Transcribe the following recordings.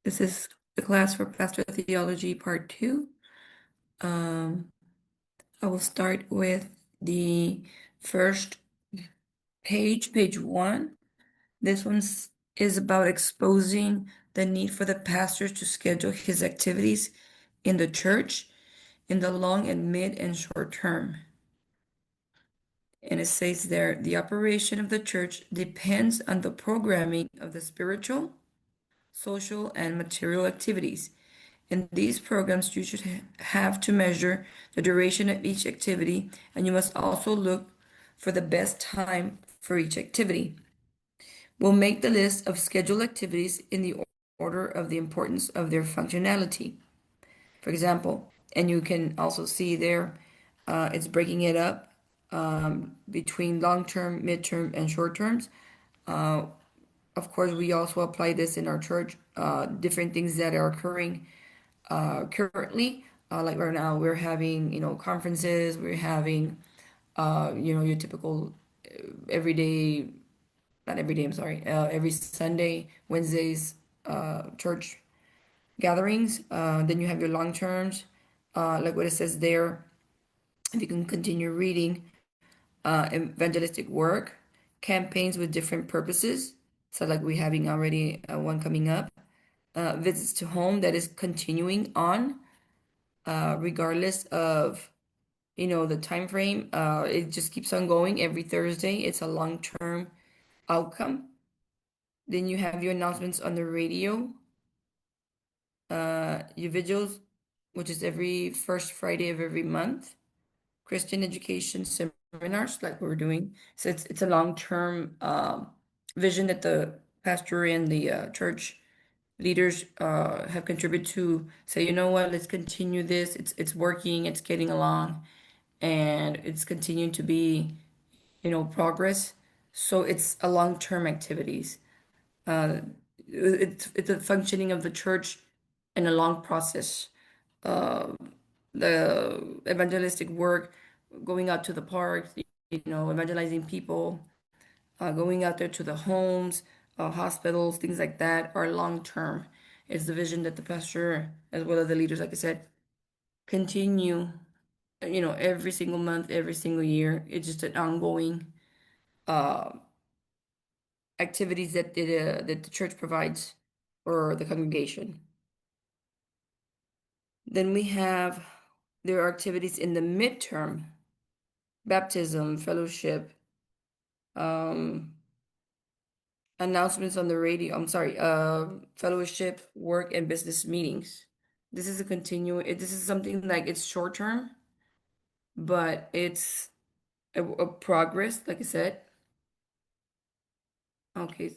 This is the class for Pastoral Theology Part 2. Um, I will start with the first page 1. This is about exposing the need for the pastor to schedule his activities in the church in the long and mid and short term. And it says there, the operation of the church depends on the programming of the spiritual, social, and material activities. In these programs, you should have to measure the duration of each activity, and you must also look for the best time for each activity. We'll make the list of scheduled activities in the order of the importance of their functionality. For example, and you can also see there, it's breaking it up between long-term, mid-term, and short terms. Of course, we also apply this in our church, different things that are occurring currently. Like right now, we're having, conferences, we're having, your typical everyday, not every day, I'm sorry, every Sunday, Wednesdays, church gatherings. Then you have your long terms, like what it says there. If you can continue reading, evangelistic work, campaigns with different purposes. So, like we're having already one coming up, visits to home that is continuing on, regardless of the time frame. It just keeps on going every Thursday. It's a long-term outcome. Then you have your announcements on the radio, your vigils, which is every first Friday of every month, Christian education seminars like we're doing. So it's a long-term vision that the pastor and the church leaders have contributed to say, you know what, let's continue this. It's working, it's getting along, and it's continuing to be, progress. So it's a long-term activities. Uh, it's a functioning of the church in a long process. Uh, the evangelistic work, going out to the parks, evangelizing people, going out there to the homes, hospitals, things like that are long term. It's the vision that the pastor, as well as the leaders, like I said, continue, every single month, every single year. It's just an ongoing uh, activities that the church provides for the congregation. Then we have there are activities in the midterm, baptism, fellowship, um, announcements on the radio. I'm sorry, fellowship, work, and business meetings. This is a this is something like it's short term, but it's a progress, like I said. Okay.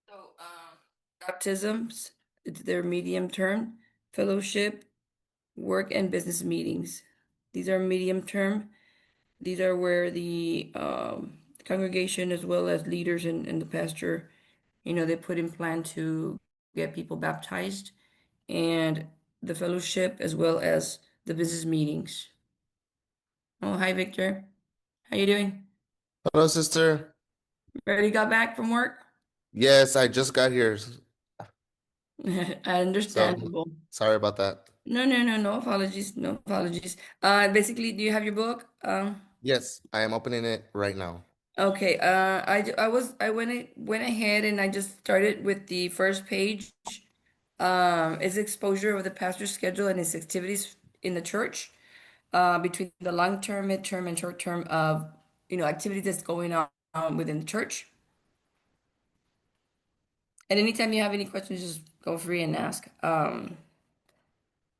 So, baptisms, it's their medium term, fellowship, work, and business meetings. These are medium term. These are where the congregation, as well as leaders and the pastor, they put in plan to get people baptized, and the fellowship, as well as the business meetings. Oh, hi, Victor. How you doing? Hello, sister. Already got back from work? Yes, I just got here, so Understandable. sorry about that. No, no, no, no apologies, no apologies. Basically, do you have your book? Yes, I am opening it right now. Okay. I went ahead and I just started with the first page. Is exposure of the pastor's schedule and his activities in the church, between the long term, midterm, and short term of activities that's going on within the church. And anytime you have any questions, just go free and ask.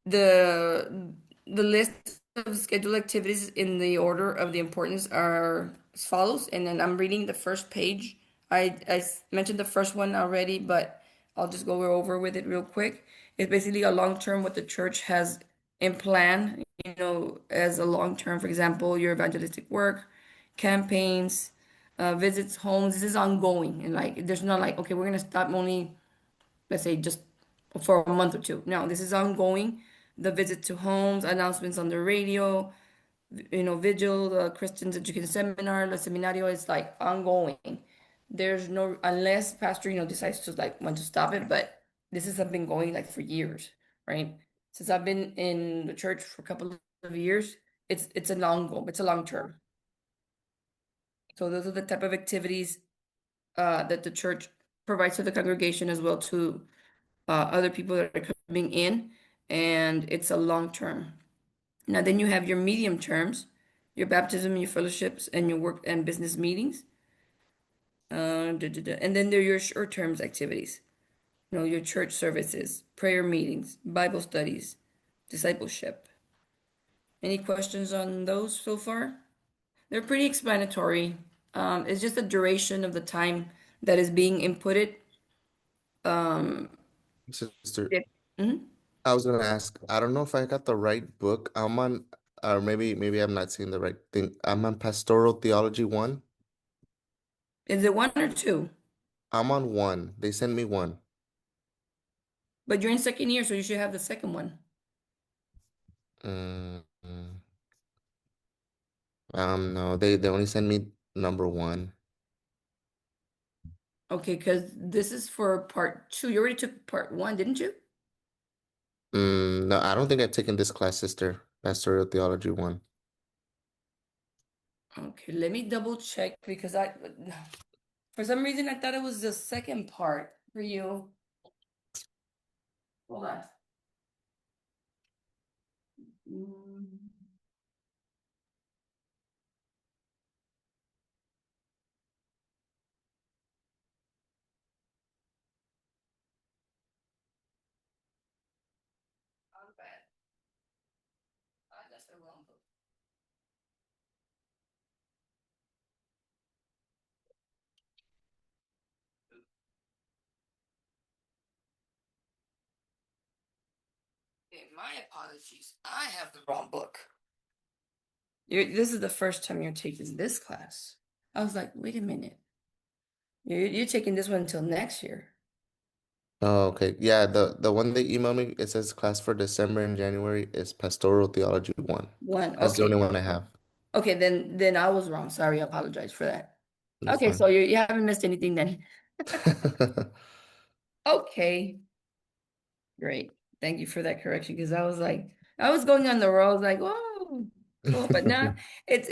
The list of scheduled activities in the order of the importance are as follows, and then I'm reading the first page. I mentioned the first one already, but I'll just go over with it real quick. It's basically a long term what the church has in plan, as a long term. For example, your evangelistic work, campaigns, visits, homes. This is ongoing, and like there's not like, okay, we're gonna stop only, let's say, just for a month or two. Now, this is ongoing. The visit to homes, announcements on the radio, vigil, the Christians Education Seminar, the seminario is like ongoing. There's no, unless pastor, decides to like want to stop it, but this is something going like for years, right? Since I've been in the church for a couple of years, it's a long goal, it's a long term. So those are the type of activities that the church provides to the congregation as well to other people that are coming in, and it's a long term. Now, then you have your medium terms, your baptism, your fellowships, and your work and business meetings. And then there are your short terms activities, your church services, prayer meetings, Bible studies, discipleship. Any questions on those so far? They're pretty explanatory. It's just the duration of the time that is being inputted. Sister, Yeah. Mhm. I was gonna ask, I don't know if I got the right book. I'm on, or maybe I'm not seeing the right thing. I'm on Pastoral Theology I. Is it one or two? I'm on one. They sent me one. But you're in second year, so you should have the second one. Mm, no, they only sent me number one. Okay, because this is for part two. You already took part one, didn't you? No, I don't think I've taken this class, sister. Pastoral Theology I. Okay, let me double check because for some reason, I thought it was the second part for you. Hold on. Mm, I'm bad. That's the wrong book. Okay, my apologies. I have the wrong book. This is the first time you're taking this class. I was like, wait a minute. You're taking this one until next year. Oh, okay. Yeah, the one they emailed me, it says class for December and January is Pastoral Theology I. One. That's the only Okay. one I have. Okay, then I was wrong. Sorry, I apologize for that. That's Okay, so fine. you haven't missed anything then. Okay, great. Thank you for that correction because I was like, I was going on the road. I was like, whoa, cool. But now it's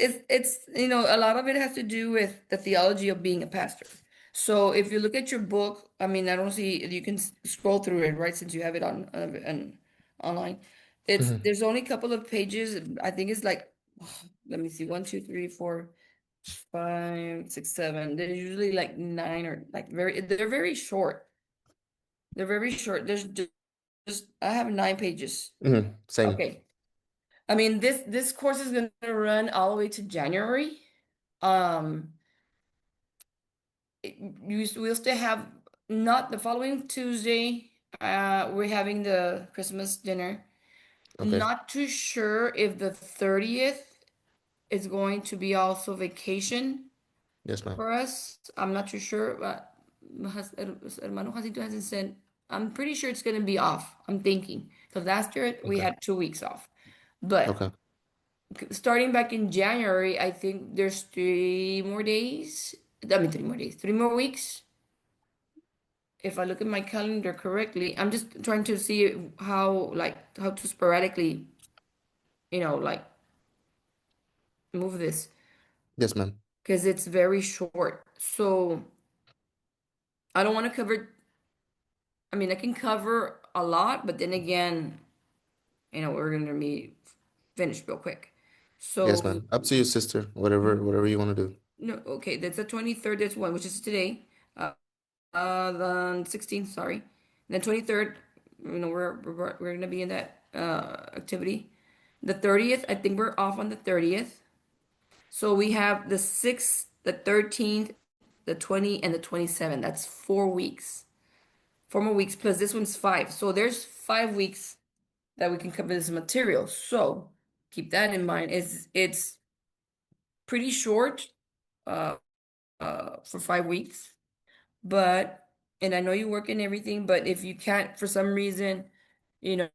a lot of it has to do with the theology of being a pastor. So if you look at your book, I mean, I don't see you can scroll through it, right? Since you have it on online. There's only a couple of pages. I think it's like, let me see, one, two, three, four, five, six, seven. There's usually like nine or like they're very short. They're very short. There's just I have 9 pages. Same. Okay. I mean this course is gonna run all the way to January. Um we'll still have not the following Tuesday. We're having the Christmas dinner. Okay. Not too sure if the 30th is going to be also vacation Yes, ma'am. for us. I'm not too sure, but Hermano Jacinto hasn't sent. I'm pretty sure it's going to be off. I'm thinking because last year we Okay. had 2 weeks off, but Okay. starting back in January, I think there's 3 more days. I mean, 3 more days, 3 more weeks. If I look at my calendar correctly, I'm just trying to see how to sporadically, like move this Yes, ma'am. because it's very short. So I don't want to cover. I mean, I can cover a lot, but then again, we're gonna be finished real quick. Yes, So ma'am. Up to you, sister. Whatever you want to do. no, okay, that's the 23rd. That's one, which is today. The 16th, sorry. And then 23rd, we're gonna be in that activity. The 30th, I think we're off on the 30th. So we have the 6th, the 13th, the 20, and the 27th. That's 4 weeks. 4 more weeks plus this one's five. So there's 5 weeks that we can cover this material. So keep that in mind. It's pretty short uh, for 5 weeks, but and I know you work and everything, but if you can't for some reason, you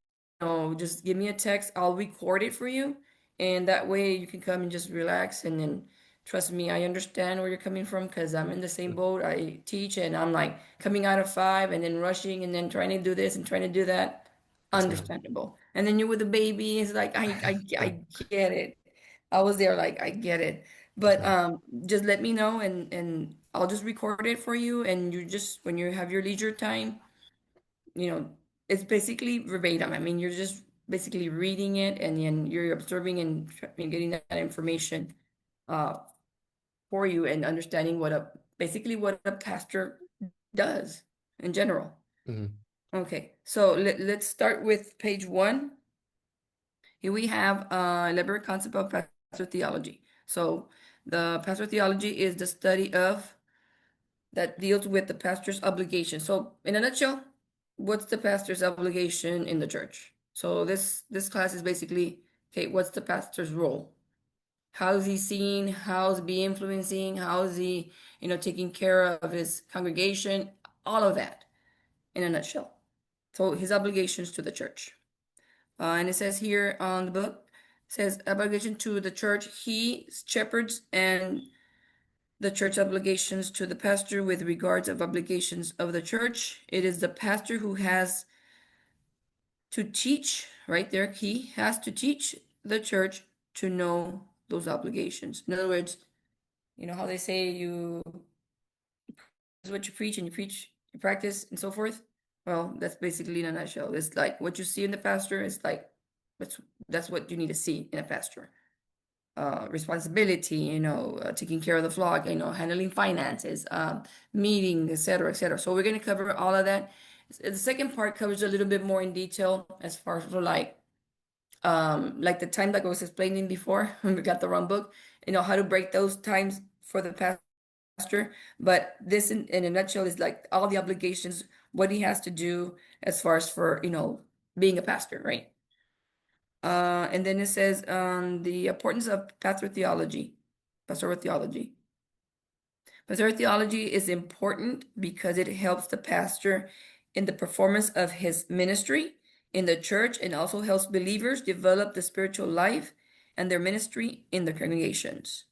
just give me a text. I'll record it for you, and that way you can come and just relax. And then, trust me, I understand where you're coming from because I'm in the same boat. I teach, and I'm like coming out of five and then rushing and then trying to do this and trying to do that. Yes, ma'am. Understandable. And then you're with a baby. It's like I get it. I was there, like I get it. Yes, But ma'am. just let me know, and I'll just record it for you, and you just when you have your leisure time, you know, it's basically verbatim. I mean, you're just basically reading it, and then you're observing and getting that information uh for you, and understanding basically what a pastor does in general. Hmm. Okay, so let's start with page one. Here we have elaborate concept of pastoral theology. So the pastoral theology is the study of that deals with the pastor's obligation. So in a nutshell, what's the pastor's obligation in the church? So this class is basically, okay, what's the pastor's role? How is he seen? How is he influencing? How is he, taking care of his congregation? All of that in a nutshell. So his obligations to the church. And it says here on the book, it says obligation to the church, he shepherds, and the church obligations to the pastor with regards of obligations of the church. It is the pastor who has to teach, right there, he has to teach the church to know those obligations. In other words, you know how they say you is what you preach and you preach, you practice, and so forth. Well, that's basically in a nutshell. It's like what you see in the pastor is like that's that's what you need to see in a pastor. Responsibility, taking care of the flock, handling finances, meeting, etc., etc. So we're going to cover all of that. The second part covers a little bit more in detail as far as for like the time that I was explaining before when we got the wrong book, how to break those times for the pastor. But this, in a nutshell, is like all the obligations, what he has to do as far as for, being a pastor, right? And then it says the importance of pastoral theology. Pastoral theology is important because it helps the pastor in the performance of his ministry in the church, and also helps believers develop the spiritual life and their ministry in the congregations.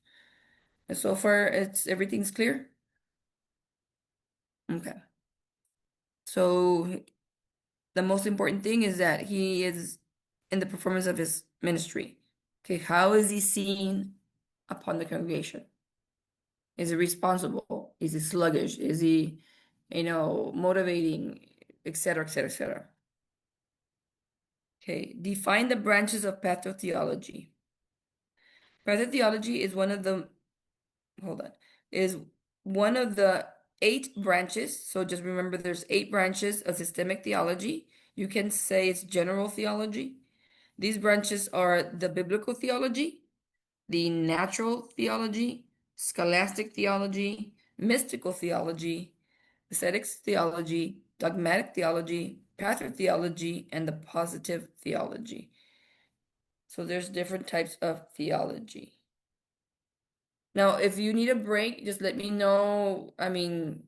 And so far, everything's clear. Okay. So the most important thing is that he is in the performance of his ministry. Okay, how is he seen upon the congregation? Is he responsible? Is he sluggish? Is he, motivating, etc., etc., etc.? Okay, define the branches of pathotheology. Pathotheology is hold on, is one of the eight branches. So just remember there's eight branches of systemic theology. You can say it's general theology. These branches are the biblical theology, the natural theology, scholastic theology, mystical theology, ascetics theology, dogmatic theology, pathrotheology, and the positive theology. So there's different types of theology. Now, if you need a break, just let me know. I mean,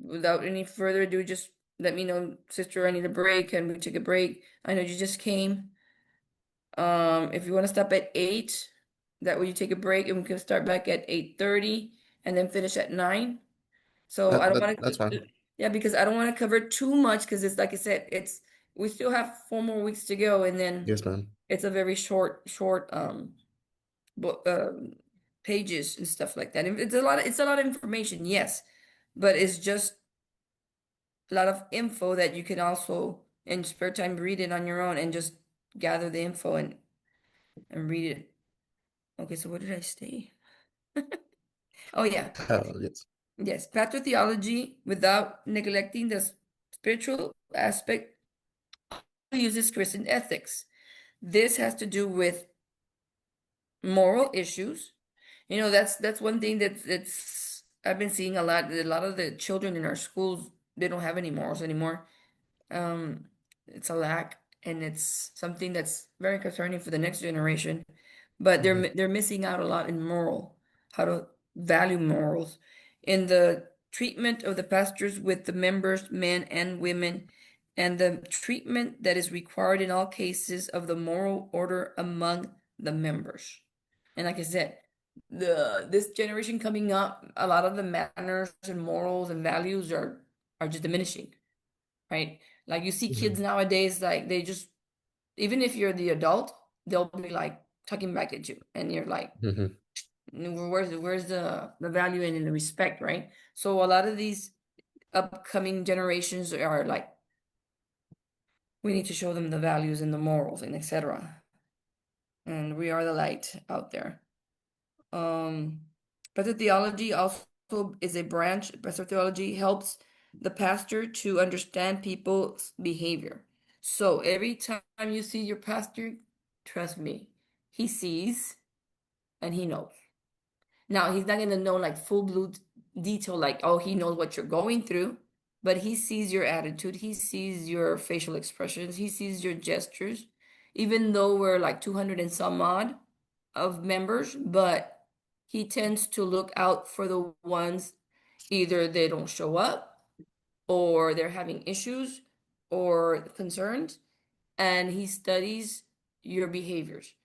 without any further ado, just let me know, sister, I need a break. Can we take a break? I know you just came. If you want to stop at 8, that way you take a break and we can start back at 8:30 and then finish at 9. So I don't want That's fine. to, yeah, because I don't want to cover too much because it's like I said, we still have 4 more weeks to go, and then Yes, ma'am. it's a very short book pages and stuff like that. And it's a lot of information, yes, but it's just a lot of info that you can also in spare time read it on your own and just gather the info and read it. Okay, so what did I say? Oh yeah, Yes. yes, pathrotheology without neglecting the spiritual aspect uses Christian ethics. This has to do with moral issues. That's one thing that's I've been seeing a lot. A lot of the children in our schools, they don't have any morals anymore. It's a lack, and it's something that's very concerning for the next generation. But Hmm. they're missing out a lot in how to value morals in the treatment of the pastors with the members, men and women, and the treatment that is required in all cases of the moral order among the members. And like I said, this generation coming up, a lot of the manners and morals and values are just diminishing, right? Like you see kids Mhm. nowadays, like they just, even if you're the adult, they'll be like talking back at you, and you're like, Mhm. where's the value and the respect, right? So a lot of these upcoming generations are like, we need to show them the values and the morals and etc. And we are the light out there. Um, Pastoral theology also is a branch. Pastoral theology helps the pastor to understand people's behavior. So every time you see your pastor, trust me, he sees and he knows. Now, he's not going to know like full blue detail, like, oh, he knows what you're going through, but he sees your attitude, he sees your facial expressions, he sees your gestures, even though we're like 200 and some odd of members, but he tends to look out for the ones either they don't show up or they're having issues or concerns, and he studies your behaviors.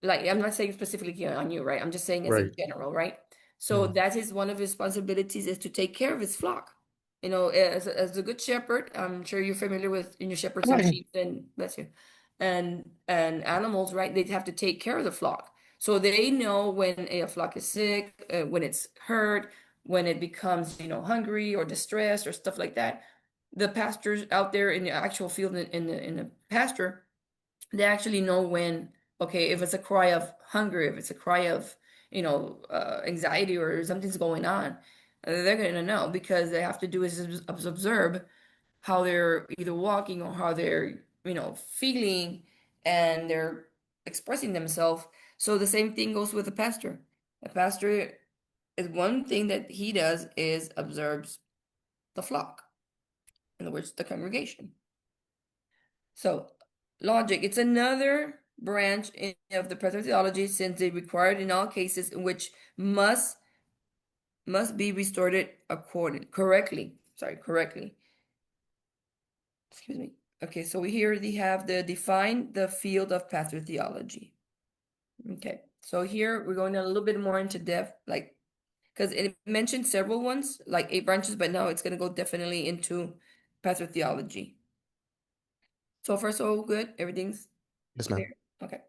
Like, I'm not saying specifically on you, right? I'm just saying as a Right. general, right? So Mhm. that is one of his responsibilities, is to take care of his flock. As a good shepherd, I'm sure you're familiar with, shepherds and Right. sheep and bless you, and animals, right? They have to take care of the flock. So they know when a flock is sick, when it's hurt, when it becomes, hungry or distressed or stuff like that. The pastors out there in the actual field, in the pasture, they actually know when, okay, if it's a cry of hunger, if it's a cry of, anxiety or something's going on, they're going to know, because they have to do is observe how they're either walking or how they're, feeling, and they're expressing themselves. So the same thing goes with the pastor. The pastor is, one thing that he does is observes the flock, in other words, the congregation. So, logic, it's another branch of the present theology, since they required in all cases in which must be restored correctly. Excuse me. Okay, so we here they have the define the field of pastoral theology. Okay, so here we're going a little bit more into depth, like, because it mentioned several ones, like 8 branches, but now it's going to go definitely into pastoral theology. So far, so good. Everything's Yes, ma'am. clear. Okay.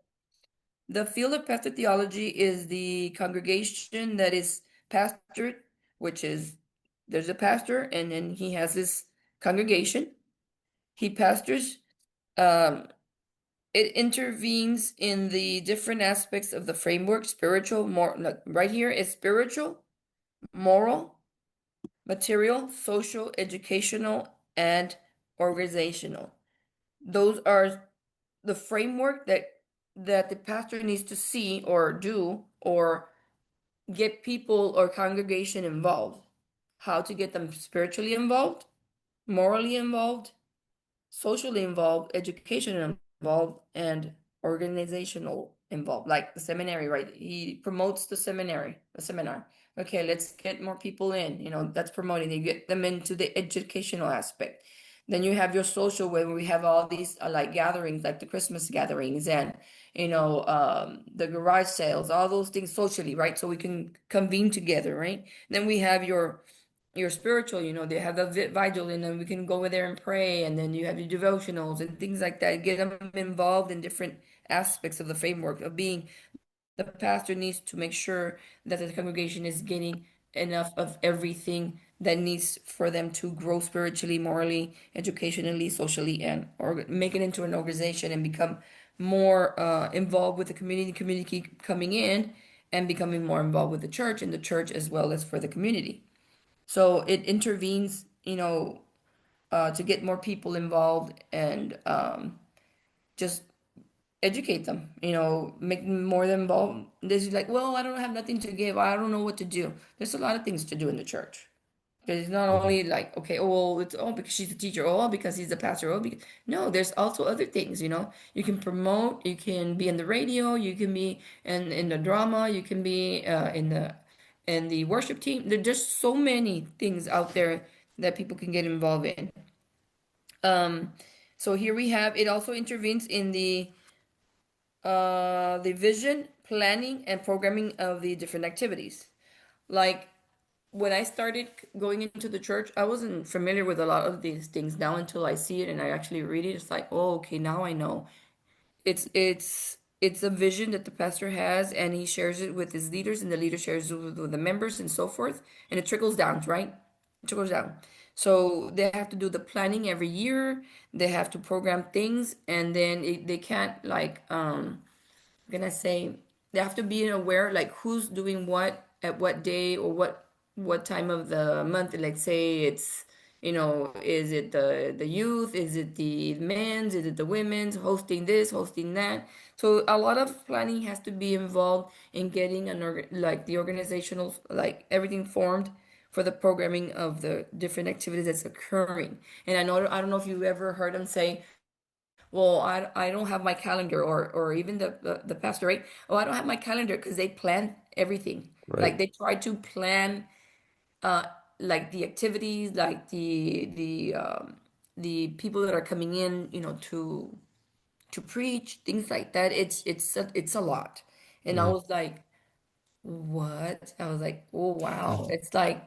The field of pastoral theology is the congregation that is pastored, which is, there's a pastor and then he has this congregation. He pastors. Um, it intervenes in the different aspects of the framework, spiritual, more, no, right here is spiritual, moral, material, social, educational, and organizational. Those are the framework that the pastor needs to see or do, or get people or congregation involved. How to get them spiritually involved, morally involved, socially involved, educational involved, and organizational involved. Like the seminary, right? He promotes the seminar. Okay, let's get more people in. That's promoting. You get them into the educational aspect. Then you have your social, where we have all these like gatherings, like the Christmas gatherings, and the garage sales, all those things socially, right? So we can convene together, right? Then we have your spiritual, they have the vigil, and then we can go over there and pray, and then you have your devotionals and things like that. Get them involved in different aspects of the framework of being. The pastor needs to make sure that the congregation is getting enough of everything that needs for them to grow spiritually, morally, educationally, socially, and or make it into an organization and become more involved with the community coming in, and becoming more involved with the church, and the church as well as for the community. So it intervenes, to get more people involved, and just educate them, make more them involved. There's like, well, I don't have nothing to give. I don't know what to do. There's a lot of things to do in the church. Because it's not Mhm. only like, okay, oh, well, it's all because she's a teacher, oh, because he's a pastor, oh, because... No, there's also other things, You can promote, you can be in the radio, you can be in the drama, you can be in the and the worship team. There are just so many things out there that people can get involved in. Um, so here we have it also intervenes in the vision, planning, and programming of the different activities. Like when I started going into the church, I wasn't familiar with a lot of these things now until I see it and I actually read it. It's like, oh, okay, now I know. It's a vision that the pastor has, and he shares it with his leaders, and the leader shares it with the members, and so forth. And it trickles down, right? It trickles down. So they have to do the planning every year. They have to program things, and then they can't like gonna say they have to be aware like who's doing what at what day or what time of the month. Like say it's is it the youth, is it the men's, is it the women's hosting this, hosting that. So a lot of planning has to be involved in getting like the organizational like everything formed for the programming of the different activities that's occurring. And I don't know if you ever heard them say, well, I don't have my calendar, or even the pastor, right? Oh, I don't have my calendar because they plan everything. Right. Like they try to plan like the activities, like the people that are coming in, to preach, things like that. It's a lot. And I Mhm. was like, what? I was like, oh wow. It's like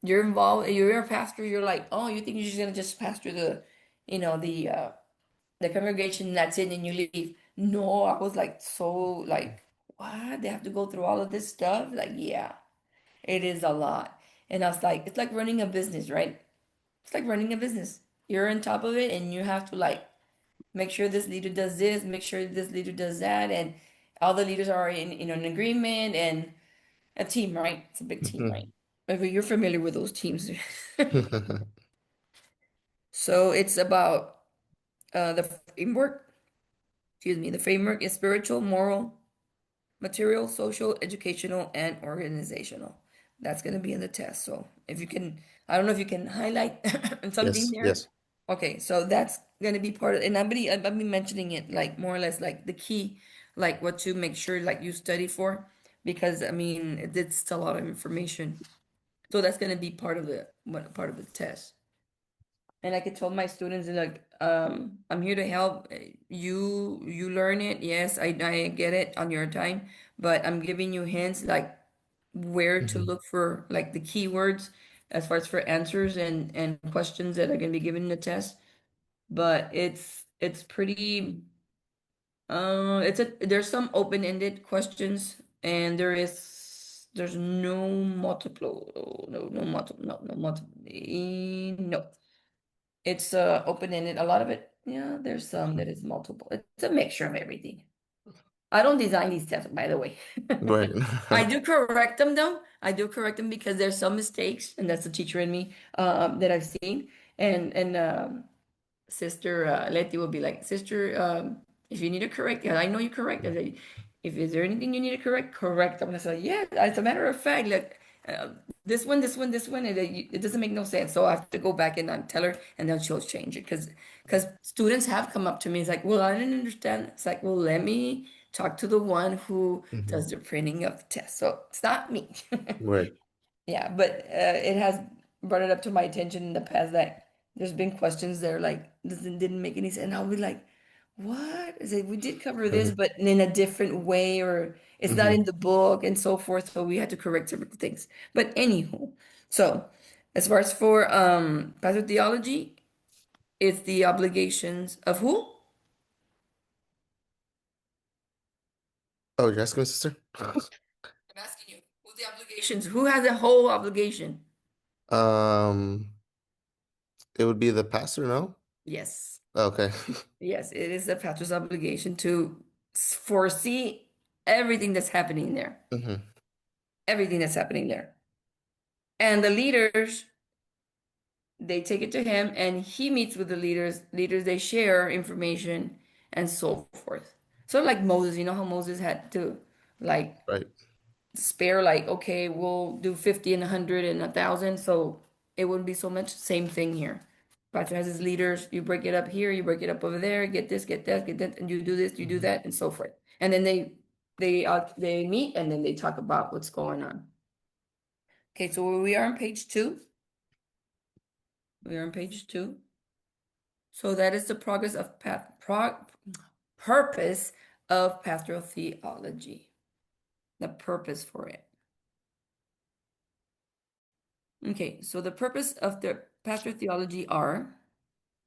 you're involved, you're a pastor, you're like, oh, you think you're just gonna just pastor you know, the congregation, that's it, and you leave. No, I was like so like, what? They have to go through all of this stuff? Like, yeah, it is a lot. And I was like, it's like running a business, right? It's like running a business. You're on top of it and you have to like make sure this leader does this, make sure this leader does that, and all the leaders are in an agreement and a team, right? It's a big team, right? Maybe you're familiar with those teams. So it's about the framework, excuse me, the framework is spiritual, moral, material, social, educational, and organizational. That's going to be in the test. So if you can, I don't know if you can highlight something Yes, there. yes. Okay, so that's going to be part of, and I've been mentioning it like more or less like the key, like what to make sure like you study for, because I mean it's a lot of information. So that's going to be part of part of the test. And I could tell my students like, I'm here to help you learn it. Yes, I get it on your time, but I'm giving you hints like where to Mhm. look for like the keywords as far as for answers and questions that are going to be given in the test. But it's pretty there's some open-ended questions, and there's no multiple, no multiple, no multiple, no. It's open-ended. A lot of it, yeah, there's some that is multiple. It's a mixture of everything. I don't design these tests, by the way. Right. I do correct them though. I do correct them because there's some mistakes, and that's the teacher in me that I've seen. And Sister Letty will be like, Sister, if you need to correct, yeah, I know you correct. If is there anything you need to correct, correct. I'm gonna say, yeah. As a matter of fact, like this one, it doesn't make no sense. So I have to go back and tell her, and then she'll change it because students have come up to me. It's like, well, I didn't understand. It's like, well, let me talk to the one who Mhm. does the printing of the test. So it's not me. Right. Yeah, but it has brought it up to my attention in the past that there's been questions that are like didn't make any sense. And I'll be like, "What?" I said, "We did cover this, but in a different way, or it's not in Mhm. the book, and so forth." So we had to correct several things. But anywho, so as far as for pastoral theology, it's the obligations of who? Oh, you're asking me, sister? I'm asking you. Who's the obligations? Who has a whole obligation? Um, it would be the pastor, no? Yes. Okay. Yes, it is the pastor's obligation to foresee everything that's happening there, hmm everything that's happening there. And the leaders, they take it to him and he meets with the leaders. Leaders, they share information and so forth. So like Moses, you know how Moses had to like Right. spare like, okay, we'll do 50 and 100 and 1,000, so it wouldn't be so much. Same thing here. Pastor has his leaders, you break it up here, you break it up over there, get this, get that, get that, and you do this, you do Mhm. that, and so forth. And then they meet and then they talk about what's going on. Okay, so we are on page two. We are on page two. So that is the progress of purpose of pastoral theology. The purpose for it. Okay, so the purpose of the pastoral theology are: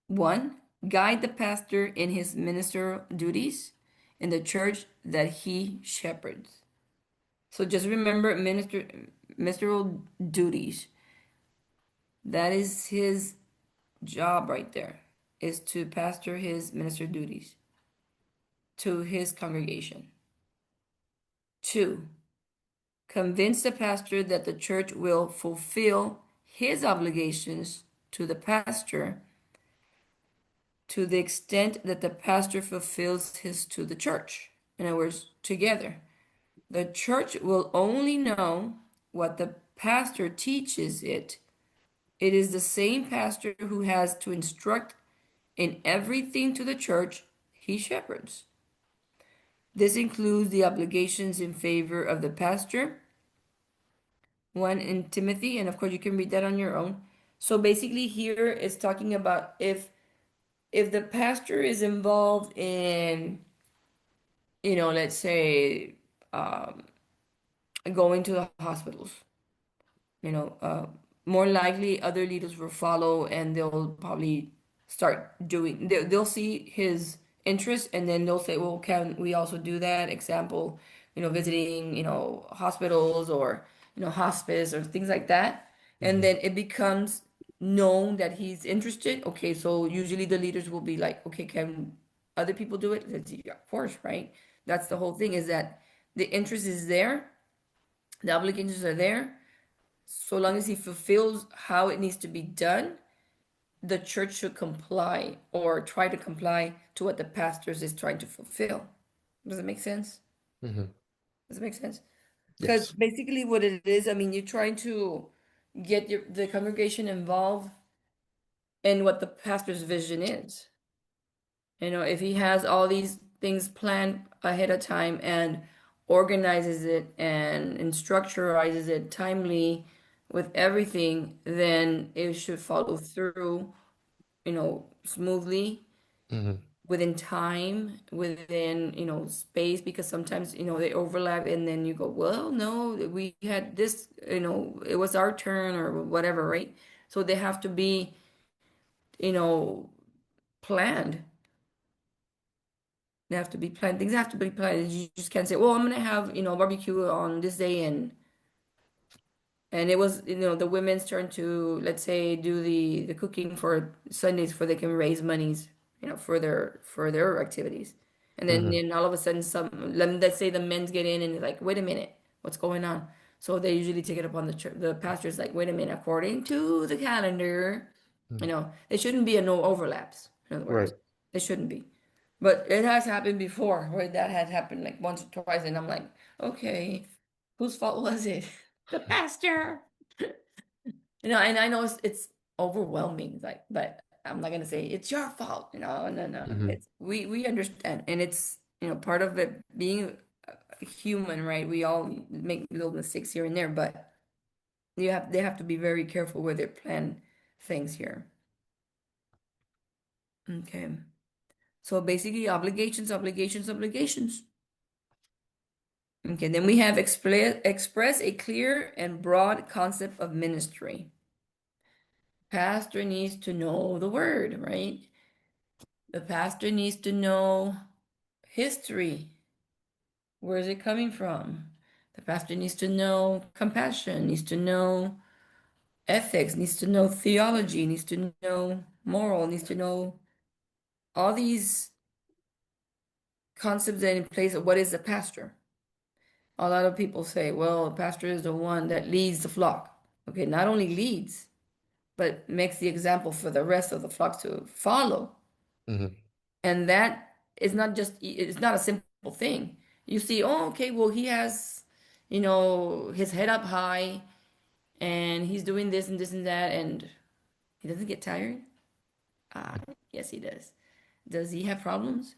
one, guide the pastor in his ministerial duties in the church that he shepherds. So just remember ministerial duties. That is his job right there, is to pastor his minister duties to his congregation. Two, convince the pastor that the church will fulfill his obligations to the pastor to the extent that the pastor fulfills his to the church. In other words, together. The church will only know what the pastor teaches it. It is the same pastor who has to instruct in everything to the church he shepherds. This includes the obligations in favor of the pastor, one in Timothy, and of course you can read that on your own. So basically here it's talking about if the pastor is involved in, let's say going to the hospitals, you know, uh, more likely other leaders will follow and they'll probably start doing, they'll see his interest and then they'll say, well, can we also do that? Example, visiting, hospitals or, hospice or things like that. And Hmm. then it becomes known that he's interested. Okay, so usually the leaders will be like, okay, can other people do it? Let's see, yeah, of course, right? That's the whole thing, is that the interest is there, the obligations are there, so long as he fulfills how it needs to be done, the church should comply or try to comply to what the pastors is trying to fulfill. Does it make sense? Hmm. Does it make sense? Because Yes. basically what it is, I mean, you're trying to get the congregation involved in what the pastor's vision is. If he has all these things planned ahead of time and organizes it and structurizes it timely with everything, then it should follow through, smoothly Hmm. within time, within, space, because sometimes, they overlap and then you go, well, no, we had this, it was our turn or whatever, right? So they have to be, you know, planned. They have to be planned. Things have to be planned. You just can't say, "Well, I'm gonna have, barbecue on this day," and it was, the women's turn to, let's say, do the cooking for Sundays, for they can raise monies, for their activities. And Hmm. then all of a sudden, let's say the men's get in and they're like, "Wait a minute, what's going on?" So they usually take it upon the church. The pastor's like, "Wait a minute, according to the calendar, there shouldn't be no overlaps. In other Right. words, there shouldn't be." But it has happened before where that had happened like once or twice, and I'm like, okay, whose fault was it? The pastor. And I know it's overwhelming, like, but I'm not gonna say it's your fault. No, no. Hmm. It's we understand, and it's part of it being human, right? We all make little mistakes here and there, but they have to be very careful where they plan things here. Okay, so basically, obligations, obligations, obligations. Okay, then we have express a clear and broad concept of ministry. Pastor needs to know the word, right? The pastor needs to know history. Where is it coming from? The pastor needs to know compassion, needs to know ethics, needs to know theology, needs to know moral, needs to know all these concepts that in place of what is a pastor. A lot of people say, well, a pastor is the one that leads the flock. Okay, not only leads, but makes the example for the rest of the flock to follow. Hmm. And that is not just, it's not a simple thing. You see, oh, okay, well, he has, his head up high and he's doing this and this and that, and he doesn't get tired. Ah, yes, he does. Does he have problems?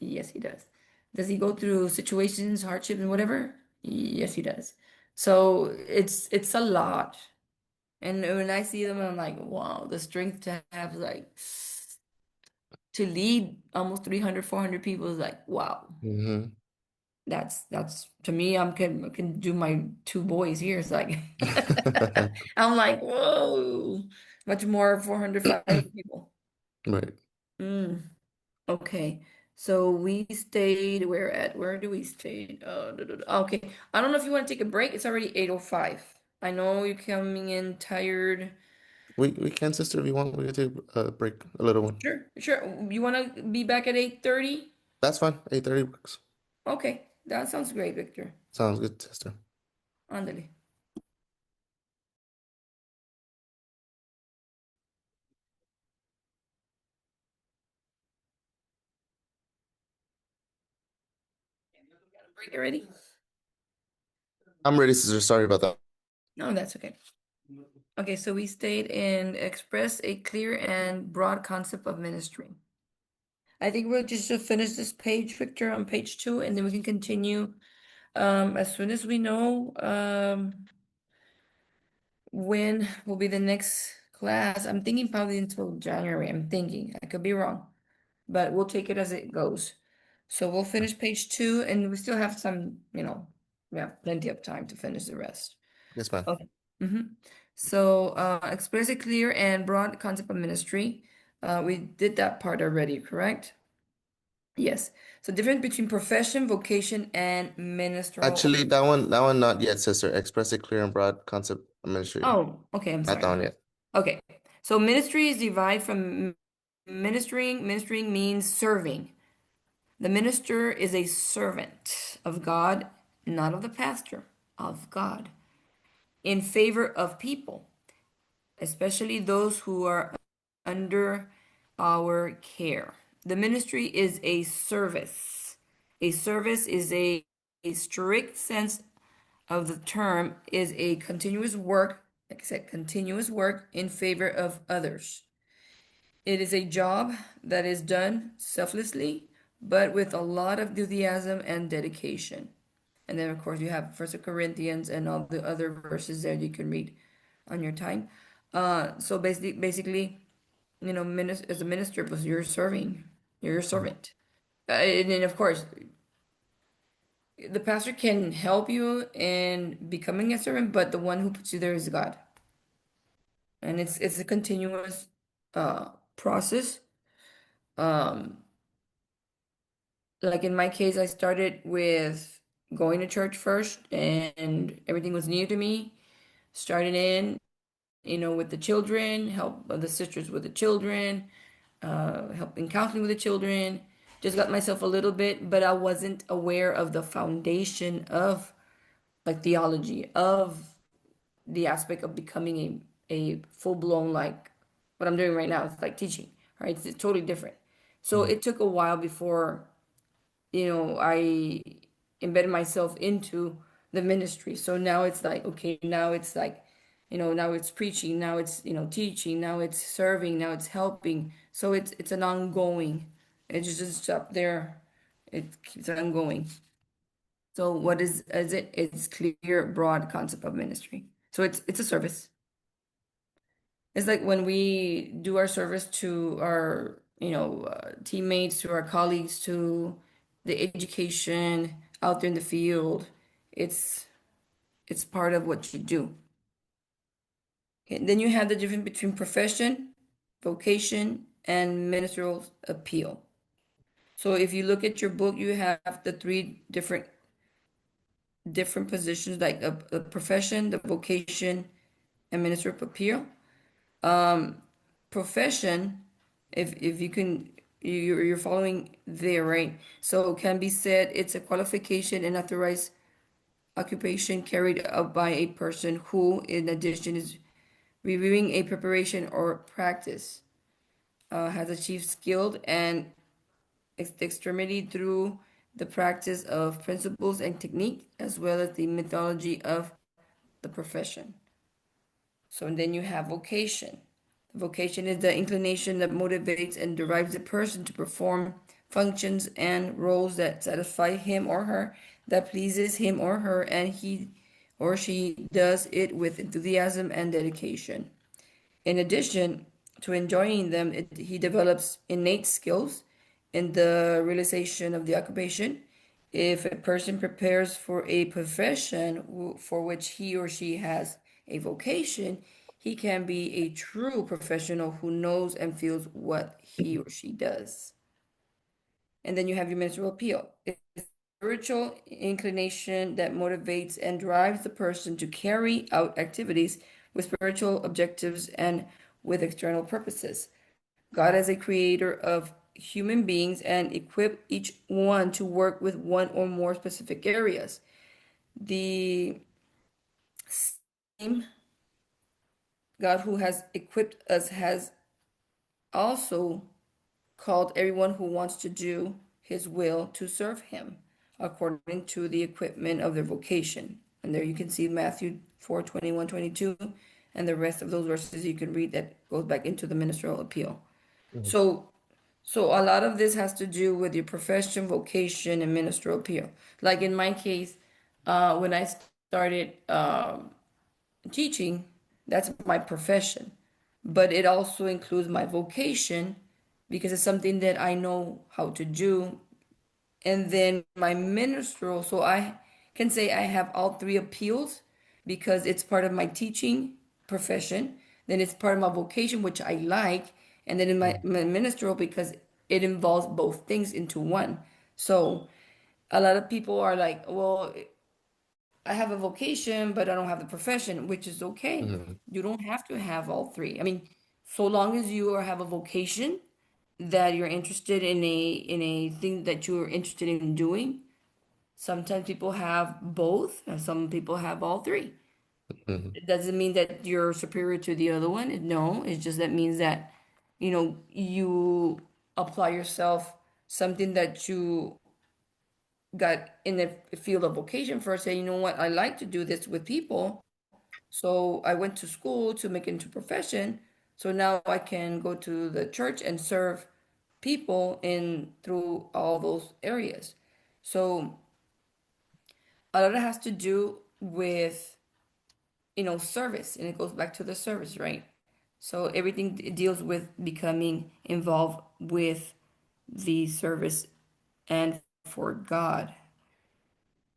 Yes, he does. Does he go through situations, hardships, and whatever? Yes, he does. So it's a lot. And when I see them, I'm like, wow, the strength to have like to lead almost 300, 400 people is like, wow. Hmm. That's to me, I can do my two boys here. It's like I'm like, whoa, much more 400, 500 people. Right. Mm, okay. So we stayed, where do we stay? Okay. I don't know if you want to take a break. It's already 8:05. I know you're coming in tired. We can, sister, if you want, we can take a break, a little one. Sure, sure. You want to be back at 8:30? That's fine. 8:30 works. Okay. That sounds great, Victor. Sounds good, sister. Ándale. Break already? I'm ready, sister. Sorry about that. No, that's okay. Okay, so we stayed in express a clear and broad concept of ministry. I think we'll just finish this page, Victor, on page 2, and then we can continue as soon as we know when will be the next class. I'm thinking probably until January. I'm thinking. I could be wrong, but we'll take it as it goes. So we'll finish page 2, and we still have some, we have plenty of time to finish the rest. Yes, ma'am. Okay. So, express a clear and broad concept of ministry. We did that part already, correct? Yes. So, difference between profession, vocation, and ministerial. Actually, that one, not yet, sister. Express a clear and broad concept of ministry. Oh, okay. I'm Not that sorry. one yet. Okay. So, ministry is derived from ministering. Ministering means serving. The minister is a servant of God, not of the pastor, of God, in favor of people, especially those who are under our care. The ministry is a service. A service is a strict sense of the term, is a continuous work, like I said, continuous work in favor of others. It is a job that is done selflessly, but with a lot of enthusiasm and dedication. And then, of course, you have First Corinthians and all the other verses there you can read on your time. So basically, as a minister, because you're serving, you're a servant. And then, of course, the pastor can help you in becoming a servant, but the one who puts you there is God, and it's a continuous process. Um, like in my case, I started with going to church first, and everything was new to me. Started in, with the children, help the sisters with the children, helping counseling with the children. Just got myself a little bit, but I wasn't aware of the foundation of like theology, of the aspect of becoming a full blown like what I'm doing right now. It's like teaching, right? It's totally different. So Mhm. it took a while before I embedded myself into the ministry. So now it's like, okay, now it's like, now it's preaching, now it's, teaching, now it's serving, now it's helping. So it's an ongoing. It's just up there. It keeps on going. So what is it? It's clear, broad concept of ministry. So it's a service. It's like when we do our service to our, teammates, to our colleagues, to the education out there in the field. It's it's part of what you do. Okay, then you have the difference between profession, vocation, and ministerial appeal. So if you look at your book, you have the three different positions, like a profession, the vocation, and ministerial appeal. Profession, if you can, you're following there, right? So it can be said it's a qualification and authorized occupation carried out by a person who, in addition, is reviewing a preparation or practice, has achieved skilled and extremity through the practice of principles and technique, as well as the methodology of the profession. So and then you have vocation. Vocation is the inclination that motivates and drives a person to perform functions and roles that satisfy him or her, that pleases him or her, and he or she does it with enthusiasm and dedication. In addition to enjoying them, he develops innate skills in the realization of the occupation. If a person prepares for a profession for which he or she has a vocation, he can be a true professional who knows and feels what he or she does. And then you have your ministerial appeal. It's a spiritual inclination that motivates and drives the person to carry out activities with spiritual objectives and with external purposes. God as a creator of human beings and equip each one to work with one or more specific areas. The same God who has equipped us has also called everyone who wants to do his will to serve him according to the equipment of their vocation. And there you can see Matthew 4:21, 22, and the rest of those verses you can read that goes back into the ministerial appeal. Mhm. So so a lot of this has to do with your profession, vocation, and ministerial appeal. Like in my case, when I started teaching, that's my profession, but it also includes my vocation because it's something that I know how to do. And then my ministerial, so I can say I have all three appeals because it's part of my teaching profession. Then it's part of my vocation, which I like. And then in my ministerial, because it involves both things into one. So a lot of people are like, well, I have a vocation, but I don't have the profession, which is okay. Mhm. You don't have to have all three. I mean, so long as you have a vocation that you're interested in a thing that you're interested in doing. Sometimes people have both, and some people have all three. Mhm. It doesn't mean that you're superior to the other one. No, it just that means that, you apply yourself something that you got in the field of vocation first. Say, you know what, I like to do this with people. So I went to school to make it into profession. So now I can go to the church and serve people in through all those areas. So a lot of it has to do with, service, and it goes back to the service, right? So everything deals with becoming involved with the service and for God.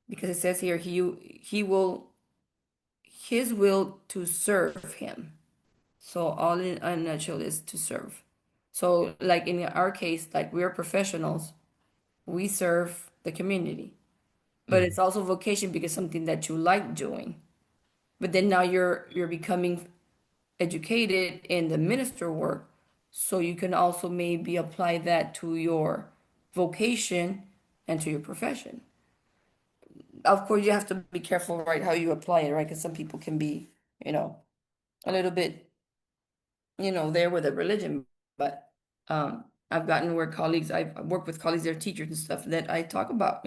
Because it says here he will his will to serve him. So all in a nutshell is to serve. So like in our case, like we're professionals, we serve the community. But it's Mhm. also vocation because something that you like doing. But then now you're becoming educated in the minister work, so you can also maybe apply that to your vocation and to your profession. Of course, you have to be careful, right, how you apply it, right? Because some people can be, you know, a little bit, there with a religion. But I've gotten where I've worked with colleagues, they're teachers and stuff, that I talk about,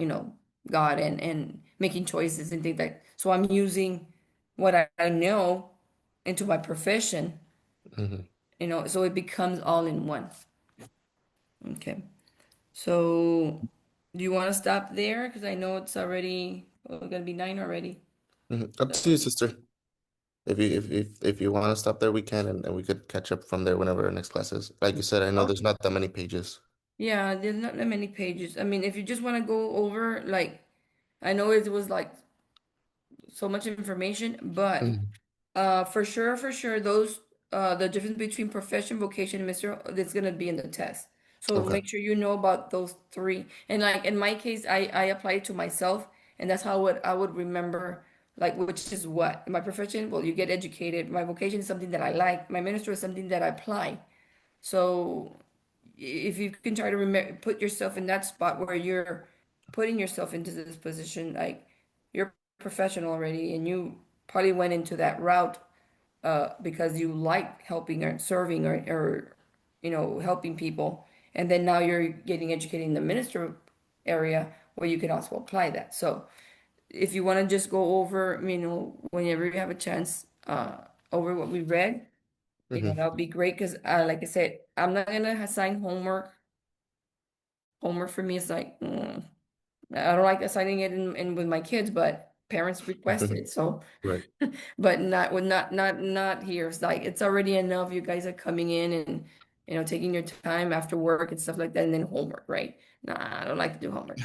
God and making choices and things like. So I'm using what I know into my profession, Mhm. so it becomes all in one. Okay. So do you want to stop there? Because I know it's already gonna be 9 already. Mhm. Up to you, So, sister. If you want to stop there, we can, and we could catch up from there whenever our next class is. Like you said, I know there's okay. not that many pages. Yeah, there's not that many pages. I mean, if you just want to go over, like, I know it was like so much information, but Mhm. for sure, those the difference between profession, vocation, and ministerial, that's gonna be in the test. So Okay. make sure you know about those three. And like in my case, I apply it to myself, and that's how I would remember like which is what. In my profession, well, you get educated. My vocation is something that I like. My ministry is something that I apply. So if you can try to remember, put yourself in that spot where you're putting yourself into this position, like you're professional already, and you probably went into that route because you like helping or serving or helping people, and then now you're getting educated in the minister area where you can also apply that. So if you want to just go over, whenever you have a chance, over what we read, Hmm. that would be great because, like I said, I'm not gonna assign homework. Homework for me is like, I don't like assigning it in with my kids, but parents requested. So, Right. but not here. It's like it's already enough. You guys are coming in and taking your time after work and stuff like that, and then homework, right? Nah, I don't like to do homework.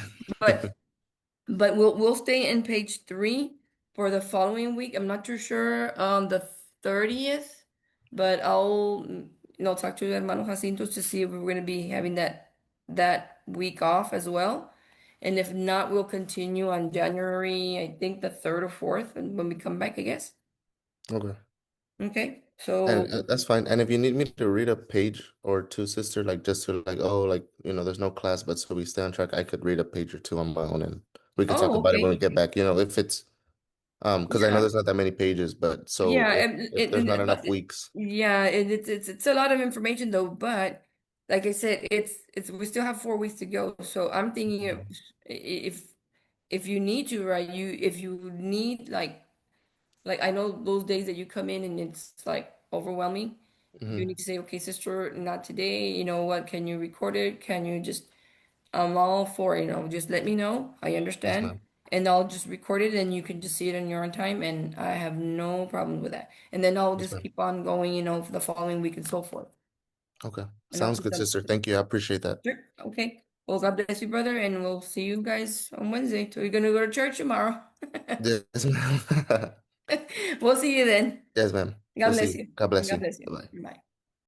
But we'll stay in page 3 for the following week. I'm not too sure on the 30th, but I'll talk to hermano Jacinto to see if we're going to be having that week off as well. And if not, we'll continue on January, I think the 3rd or 4th, and when we come back, I guess. Okay. Okay. And So, that's fine. And if you need me to read a page or two, sister, like just to like, oh, like, there's no class, but so we stay on track, I could read a page or two on my own and we could talk oh, about it when we okay. get back, if it's because I know Yeah. there's not that many pages, but so Yeah, if there's not enough but weeks. yeah, it's a lot of information though. But like I said, it's we still have 4 weeks to go. So I'm thinking if you need to, right? If you need like I know those days that you come in and it's like overwhelming. You Hmm. need to say, okay, sister, not today. You know what? Can you record it? Can you just I'm all for, just let me know. I Yes, understand. ma'am. And I'll just record it and you can just see it on your own time. And I have no problem with that. And then I'll Yes, just ma'am. keep on going, for the following week and so forth. Okay. And I'll Sounds keep good, them. sister. Thank you. I appreciate that. Sure. Okay. Well, God bless you, brother. And we'll see you guys on Wednesday. So you're going to go to church tomorrow. Yes, ma'am. We'll see you then. Yes, ma'am. God We'll see bless you. you. God bless God you. bless you. Bye-bye. Bye.